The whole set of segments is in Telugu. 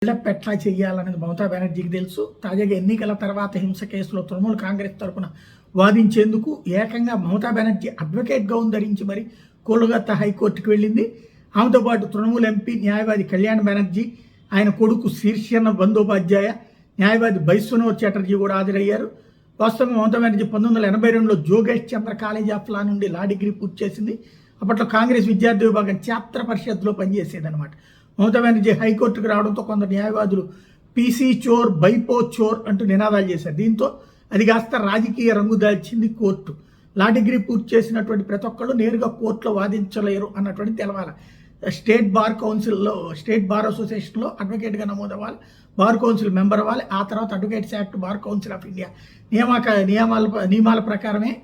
బిల్డప్ ఎట్లా చేయాలనేది మమతా బెనర్జీకి తెలుసు. తాజాగా ఎన్నికల తర్వాత హింస కేసులో తృణమూల్ కాంగ్రెస్ తరఫున వాదించేందుకు ఏకంగా మమతా బెనర్జీ అడ్వకేట్ గౌన్ ధరించి మరి కోల్కతా హైకోర్టుకు వెళ్ళింది. ఆమెతో పాటు తృణమూల్ ఎంపీ న్యాయవాది కళ్యాణ్ బెనర్జీ, ఆయన కొడుకు శీర్షణ బందోపాధ్యాయ, న్యాయవాది బైశ్వనోర్ చటర్జీ కూడా హాజరయ్యారు. వాస్తవంగా మమతా బెనర్జీ 1982లో జోగేష్ చంద్ర కాలేజ్ ఆఫ్ లా నుండి లా డిగ్రీ పూర్తి చేసింది. అప్పట్లో కాంగ్రెస్ విద్యార్థి విభాగం ఛాత్ర పరిషత్లో పనిచేసేదన్నమాట. మమతా బెనర్జీ హైకోర్టుకు రావడంతో కొందరు న్యాయవాదులు పీసీ చోర్, బైపో చోర్ అంటూ నినాదాలు చేశారు. దీంతో అది కాస్త రాజకీయ రంగు దాల్చింది కోర్టు. లా డిగ్రీ పూర్తి చేసినటువంటి ప్రతి ఒక్కళ్ళు నేరుగా కోర్టులో వాదించలేరు అన్నటువంటి తెలవాలి. స్టేట్ బార్ అసోసియేషన్లో అడ్వకేట్గా నమోదవ్వాలి, బార్ కౌన్సిల్ మెంబర్ అవ్వాలి. ఆ తర్వాత advocates act, bar council of India నియమాల ప్రకారమే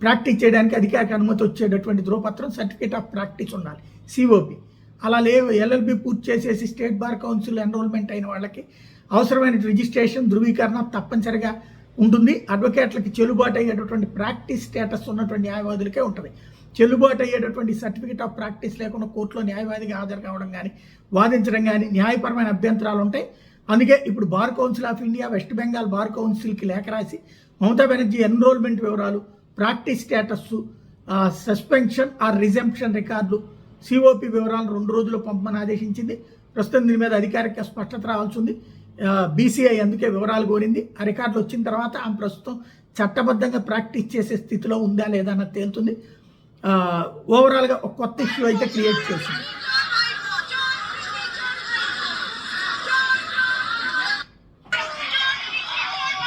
ప్రాక్టీస్ చేయడానికి అధికారిక అనుమతి వచ్చేటటువంటి ధ్రువపత్రం, సర్టిఫికేట్ ఆఫ్ ప్రాక్టీస్ ఉండాలి, సిఓపి. అలా లేవు. ఎల్ఎల్బి పూర్తి చేసేసి స్టేట్ బార్ కౌన్సిల్ ఎన్రోల్మెంట్ అయిన వాళ్ళకి అవసరమైన రిజిస్ట్రేషన్, ధృవీకరణ తప్పనిసరిగా ఉంటుంది. అడ్వకేట్లకి చెల్లుబాటు అయ్యేటటువంటి ప్రాక్టీస్ స్టేటస్ ఉన్నటువంటి న్యాయవాదులకే ఉంటుంది. చెల్లుబాటు అయ్యేటటువంటి సర్టిఫికేట్ ఆఫ్ ప్రాక్టీస్ లేకుండా కోర్టులో న్యాయవాదిగా హాజరు కావడం కానీ, వాదించడం కానీ న్యాయపరమైన అభ్యంతరాలు ఉంటాయి. అందుకే ఇప్పుడు bar council of India, west Bengal bar కౌన్సిల్కి లేఖ రాసి మమతా బెనర్జీ ఎన్రోల్మెంట్ వివరాలు, practice status, suspension or resumption రికార్డులు, సిఓపి వివరాలు 2 రోజుల్లో పంపమని ఆదేశించింది. ప్రస్తుతం దీని మీద అధికారిక స్పష్టత రావాల్సి ఉంది. బీసీఐ అందుకే వివరాలు కోరింది. ఆ రికార్డులు వచ్చిన తర్వాత ఆమె ప్రస్తుతం చట్టబద్ధంగా ప్రాక్టీస్ చేసే స్థితిలో ఉందా లేదా అన్నది తేలుతుంది. ఓవరాల్గా ఒక కొత్త ఇష్యూ అయితే క్రియేట్ చేసింది.